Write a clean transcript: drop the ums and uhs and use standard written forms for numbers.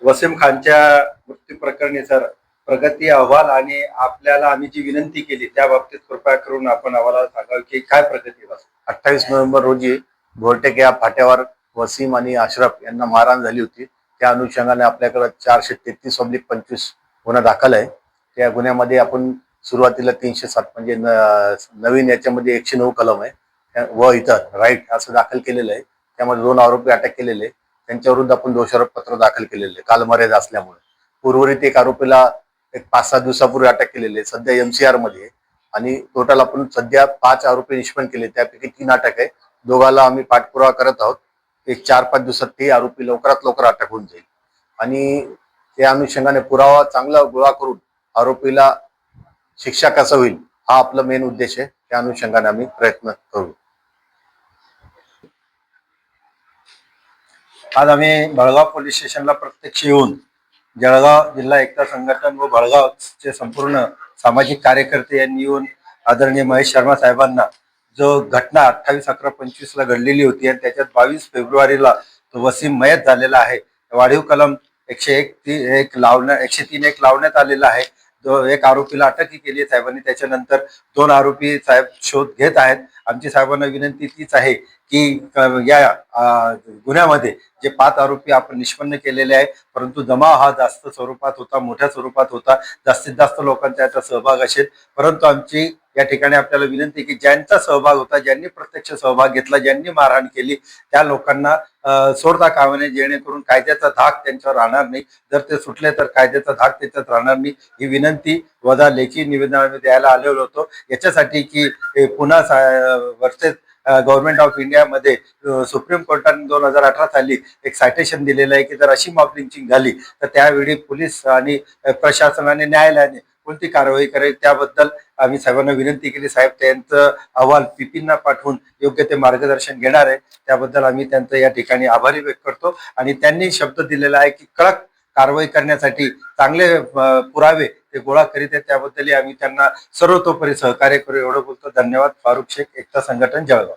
वसीम खानच्या मृत्यू प्रकरणी सर प्रगती अहवाल आणि आपल्याला आम्ही जी विनंती केली त्या बाबतीत कृपया करून आपण आम्हाला सांगावे की काय प्रगती बस. 28 नोव्हेंबर रोजी घोरटेक या फाट्यावर वसीम आणि अशरफ यांना मारहाण झाली होती. त्या अनुषंगाने आपल्याकडे 433/25 गुन्हा दाखल आहे. त्या गुन्ह्यामध्ये आपण सुरुवातीला 307 म्हणजे नवीन याच्यामध्ये 109 कलम आहे व इतर राईट असं दाखल केलेलं आहे. त्यामध्ये 2 आरोपी अटक केलेले, त्यांच्याविरुद्ध आपण दोषारोप पत्र दाखल केलेले कालमर्यादा असल्यामुळे. उर्वरित एक आरोपीला 5-6 दिवसापूर्वी अटक केलेली आहे, सध्या MCR मध्ये. आणि टोटल आपण सध्या 5 आरोपी निष्पन्न केले, त्यापैकी 3 अटक आहे. दोघाला आम्ही पाठपुरावा करत आहोत. एक 4-5 दिवसात ते आरोपी लवकरात लवकर अटक होऊन जाईल आणि त्या अनुषंगाने पुरावा चांगला गोळा करून आरोपीला शिक्षा कसं होईल हा आपला मेन उद्देश आहे. त्या अनुषंगाने आम्ही प्रयत्न करू. आज आम्ही भडगाव पोलीस स्टेशनला प्रत्यक्ष येऊन जळगाव जिल्हा एकता संघटन व भडगावचे संपूर्ण सामाजिक कार्यकर्ते यांनी येऊन आदरणीय महेश शर्मा साहेबांना जो घटना 28/11/25 ला घडलेली होती आणि त्याच्यात 22 फेब्रुवारीला तो वसीम मयत झालेला आहे. वाढीव कलम 101 लावण्यात आलेला आहे. एक आरोपीला अटकही केली आहे साहेबांनी. त्याच्यानंतर 2 आरोपी साहेब शोध घेत आहेत. आमची साहेबांना विनंती तीच आहे की या गुन्ह्यामध्ये जे 5 आरोपी आपण निष्पन्न केलेले आहे, परंतु जमाव हा जास्त स्वरूपात होता, मोठ्या स्वरूपात होता, जास्तीत जास्त लोकांचा याचा सहभाग असेल. परंतु आमची या ठिकाणी आपल्याला विनंती की ज्यांचा सहभाग होता, ज्यांनी प्रत्यक्ष सहभाग घेतला, ज्यांनी मारहाण केली त्या लोकांना सोडता कामा नये, जेणेकरून कायद्याचा धाक त्यांच्यावर राहणार नाही. जर ते सुटले तर कायद्याचा धाक त्याच्यात राहणार नाही. ही विनंती वजा लेखी निवेदनामध्ये द्यायला आलेलो होतो याच्यासाठी की पुन्हा वर्सेस गव्हर्नमेंट ऑफ इंडियामध्ये सुप्रीम कोर्टाने 2018 साली एक सायटेशन दिलेलं आहे की जर अशी मॉब लिंचिंग झाली तर त्यावेळी पोलीस आणि प्रशासनाने न्यायालयाने कोणती कारवाई करेल त्याबद्दल आम्ही साहेबांना विनंती केली. साहेब त्यांचं अहवाल पीपींना पाठवून योग्य ते मार्गदर्शन घेणार आहे. त्याबद्दल आम्ही त्यांचं या ठिकाणी आभारी व्यक्त करतो आणि त्यांनी शब्द दिलेला आहे की कडक कारवाई करण्यासाठी चांगले पुरावे ते गोळा करीत आहेत. त्याबद्दल आम्ही त्यांना सर्वतोपरी सहकार्य करू एवढं बोलतो. धन्यवाद. फारुख शेख, एकता संघटन, जळगाव.